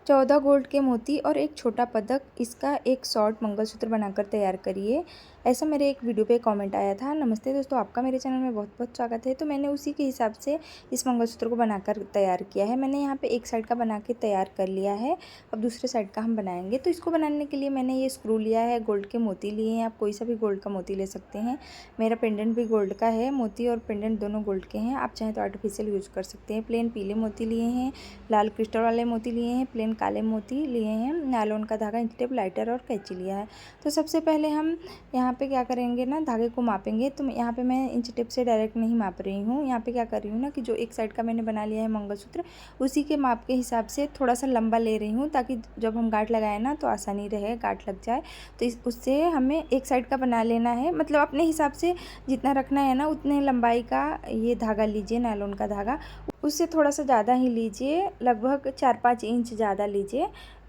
14 gold के मोती और एक छोटा पदक, इसका एक शॉर्ट मंगलसूत्र बनाकर तैयार करिए। ऐसा मेरे एक वीडियो पे कमेंट आया था। नमस्ते दोस्तों, आपका मेरे चैनल में बहुत बहुत स्वागत है। तो मैंने उसी के हिसाब से इस मंगलसूत्र को बनाकर तैयार किया है। मैंने यहाँ पे एक साइड का बना के तैयार कर लिया है। अब दूसरे साइड का हम बनाएंगे। तो इसको बनाने के लिए मैंने ये स्क्रू लिया है, गोल्ड के मोती लिए हैं। आप कोई सा भी गोल्ड का मोती ले सकते हैं। मेरा पेंडेंट भी गोल्ड का है, मोती और पेंडेंट दोनों गोल्ड के हैं। आप चाहें तो आर्टिफिशियल यूज कर सकते हैं। प्लेन पीले मोती लिए हैं, लाल क्रिस्टल वाले मोती लिए हैं, प्लेन काले मोती लिए हैं, नायलॉन का धागा, इंच टेप, लाइटर और कैंची लिया है। तो सबसे पहले हम यहाँ पे क्या करेंगे ना, धागे को मापेंगे। तो यहाँ पे मैं इंच टेप से डायरेक्ट नहीं माप रही हूँ। यहाँ पे क्या कर रही हूँ ना कि जो एक साइड का मैंने बना लिया है मंगलसूत्र, उसी के माप के हिसाब से थोड़ा सा लंबा ले रही हूँ, ताकि जब हम गांठ लगाए ना तो आसानी रहे, गांठ लग जाए। तो उससे हमें एक साइड का बना लेना है, मतलब अपने हिसाब से जितना रखना है ना उतने लंबाई का ये धागा लीजिए, नायलॉन का धागा। उससे थोड़ा सा ज़्यादा ही लीजिए, लगभग 4-5 इंच ज़्यादा लीजिए,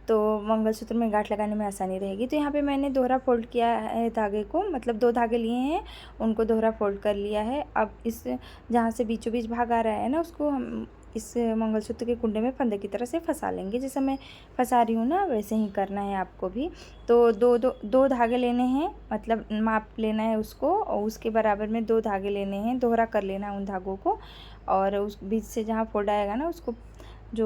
तो मंगलसूत्र में गांठ लगाने में आसानी रहेगी। तो यहाँ पे मैंने दोहरा फोल्ड किया है धागे को, मतलब 2 धागे लिए हैं, उनको दोहरा फोल्ड कर लिया है। अब इस जहाँ से बीचों बीच भाग आ रहा है ना, उसको हम इस मंगलसूत्र के कुंडे में फंदे की तरह से फंसा लेंगे। जैसे मैं फंसा रही हूँ ना, वैसे ही करना है आपको भी। तो दो धागे लेने हैं, मतलब माप लेना है उसको, और उसके बराबर में 2 धागे लेने हैं, दोहरा कर लेना है उन धागों को, और उस बीच से जहाँ फोल्ड आएगा ना, उसको जो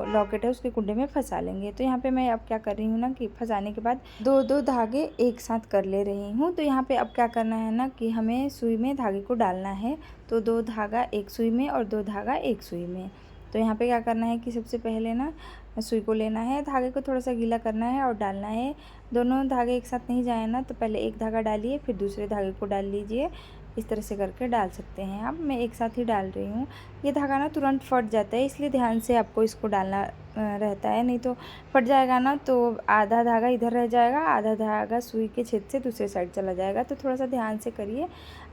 लॉकेट है उसके कुंडे में फंसा लेंगे। तो यहाँ पे मैं अब क्या कर रही हूँ ना कि फंसाने के बाद 2-2 धागे एक साथ कर ले रही हूँ। तो यहाँ पे अब क्या करना है ना कि हमें सुई में धागे को डालना है। तो 2 धागा एक सुई में और 2 धागा एक सुई में। तो यहाँ पे क्या करना है कि सबसे पहले ना सुई को लेना है, धागे को थोड़ा सा गीला करना है और डालना है। दोनों धागे एक साथ नहीं जाए ना, तो पहले एक धागा डालिए, फिर दूसरे धागे को डाल लीजिए। इस तरह से करके डाल सकते हैं आप। मैं एक साथ ही डाल रही हूँ। ये धागा ना तुरंत फट जाता है, इसलिए ध्यान से आपको इसको डालना रहता है, नहीं तो फट जाएगा ना तो आधा धागा इधर रह जाएगा, आधा धागा सुई के छेद से दूसरे साइड चला जाएगा। तो थोड़ा सा ध्यान से करिए,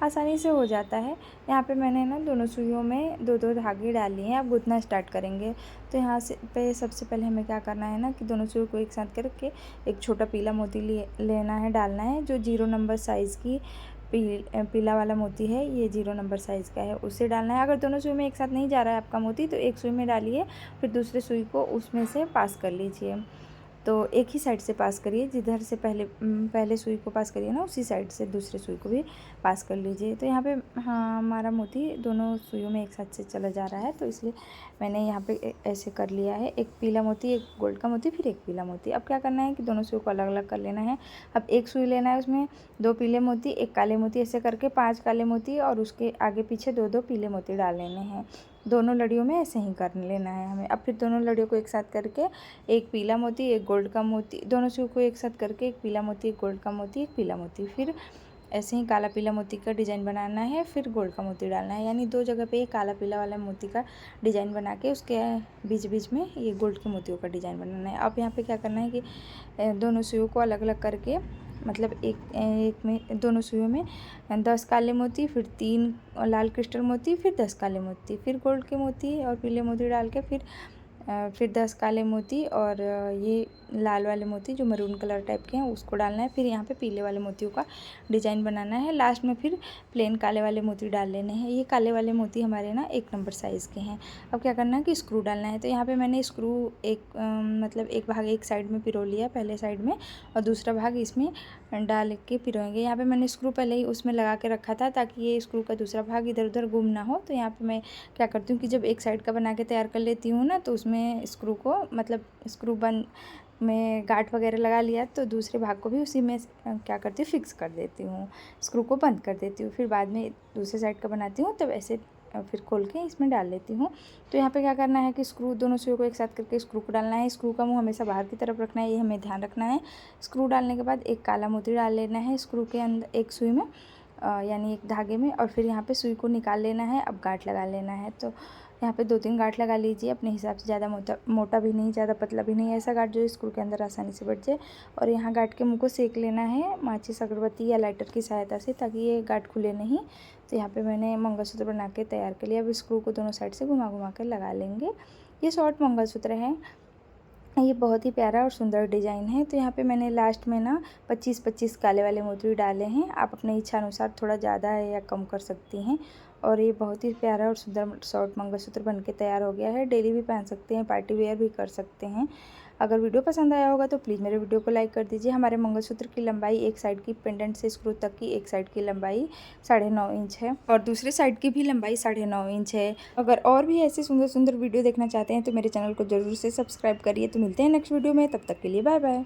आसानी से हो जाता है। यहाँ पे मैंने ना दोनों सुइयों में 2-2 धागे डाल लिए हैं। अब गुथना स्टार्ट करेंगे। तो यहाँ से सबसे पहले हमें क्या करना है ना कि दोनों सुइयों को एक साथ करके एक छोटा पीला मोती लेना है, डालना है। जो 0 नंबर साइज़ की पीला वाला मोती है, ये 0 नंबर साइज़ का है, उसे डालना है। अगर दोनों सुई में एक साथ नहीं जा रहा है आपका मोती, तो एक सुई में डालिए, फिर दूसरे सुई को उसमें से पास कर लीजिए। तो एक ही साइड से पास करिए, जिधर से पहले सुई को पास करिए ना, उसी साइड से दूसरे सुई को भी पास कर लीजिए। तो यहाँ पे हाँ, हमारा मोती दोनों सुइयों में एक साथ से चला जा रहा है, तो इसलिए मैंने यहाँ पे ऐसे कर लिया है। एक पीला मोती, एक गोल्ड का मोती, फिर एक पीला मोती। अब क्या करना है कि दोनों सुई को अलग अलग कर लेना है। अब एक सुई लेना है, उसमें 2 पीले मोती, एक काले मोती, ऐसे करके 5 काले मोती और उसके आगे पीछे 2-2 पीले मोती डाल लेने हैं। दोनों लड़ियों में ऐसे ही कर लेना है हमें। अब फिर दोनों लड़ियों को एक साथ करके एक पीला मोती, एक गोल्ड का मोती, दोनों सुई को एक साथ करके एक पीला मोती, एक गोल्ड का मोती, एक पीला मोती, फिर ऐसे ही काला पीला मोती का डिज़ाइन बनाना है, फिर गोल्ड का मोती डालना है। यानी 2 जगह पे काला पीला वाला मोती का डिज़ाइन बना के उसके बीच बीच में ये गोल्ड के मोतियों का डिज़ाइन बनाना है। अब यहाँ पे क्या करना है कि दोनों सुइयों को अलग अलग करके, मतलब एक में दोनों सुइयों में 10 काले मोती, फिर 3 लाल क्रिस्टल मोती, फिर 10 काले मोती, फिर गोल्ड के मोती और पीले मोती डाल के फिर 10 काले मोती और ये लाल वाले मोती जो मरून कलर टाइप के हैं उसको डालना है। फिर यहाँ पे पीले वाले मोतियों का डिज़ाइन बनाना है। लास्ट में फिर प्लेन काले वाले मोती डाल लेने हैं। ये काले वाले मोती हमारे ना 1 नंबर साइज़ के हैं। अब क्या करना है कि स्क्रू डालना है। तो यहाँ पे मैंने स्क्रू मतलब एक भाग एक साइड में पिरो लिया, पहले साइड में, और दूसरा भाग इसमें डाल के पिरोएंगे। यहाँ पे मैंने स्क्रू पहले ही उसमें लगा के रखा था, ताकि ये स्क्रू का दूसरा भाग इधर उधर गुम ना हो। तो यहाँ पे मैं क्या करती हूँ कि जब एक साइड का बना के तैयार कर लेती हूँ ना, तो उसमें स्क्रू को, मतलब स्क्रू बंद में गांठ वगैरह लगा लिया, तो दूसरे भाग को भी उसी में क्या करती हूँ, फिक्स कर देती हूँ, स्क्रू को बंद कर देती हूँ। फिर बाद में दूसरे साइड का बनाती हूँ, तब ऐसे फिर खोल के इसमें डाल लेती हूँ। तो यहाँ पे क्या करना है कि स्क्रू, दोनों सुइयों को एक साथ करके स्क्रू को डालना है। स्क्रू का मुंह हमेशा बाहर की तरफ रखना है, ये हमें ध्यान रखना है। स्क्रू डालने के बाद एक काला मोती डाल लेना है स्क्रू के अंदर, एक सुई में, यानी एक धागे में, और फिर यहाँ पे सुई को निकाल लेना है। अब गांठ लगा लेना है। तो यहाँ पे 2-3 गांठ लगा लीजिए अपने हिसाब से, ज़्यादा मोटा भी नहीं, ज़्यादा पतला भी नहीं, ऐसा गांठ जो स्क्रू के अंदर आसानी से बैठ जाए। और यहाँ गांठ के मुंह को सेक लेना है माचिस, अगरबत्ती या लाइटर की सहायता से, ताकि ये गांठ खुले नहीं। तो यहाँ पे मैंने मंगलसूत्र बना के तैयार कर लिया। अब स्क्रू को दोनों साइड से घुमा घुमा कर लगा लेंगे। ये शॉर्ट मंगलसूत्र है। ये बहुत ही प्यारा और सुंदर डिज़ाइन है। तो यहाँ पे मैंने लास्ट में ना 25-25 काले वाले मोती डाले हैं। आप अपने इच्छा अनुसार थोड़ा ज़्यादा या कम कर सकती हैं। और ये बहुत ही प्यारा और सुंदर शॉर्ट मंगलसूत्र बनके तैयार हो गया है। डेली भी पहन सकते हैं, पार्टी वेयर भी कर सकते हैं। अगर वीडियो पसंद आया होगा तो प्लीज़ मेरे वीडियो को लाइक कर दीजिए। हमारे मंगलसूत्र की लंबाई एक साइड की पेंडेंट से स्क्रू तक की एक साइड की लंबाई 9.5 इंच है और दूसरे साइड की भी लंबाई 9.5 इंच है। अगर और भी ऐसे सुंदर सुंदर वीडियो देखना चाहते हैं तो मेरे चैनल को ज़रूर से सब्सक्राइब करिए। तो मिलते हैं नेक्स्ट वीडियो में, तब तक के लिए बाय बाय।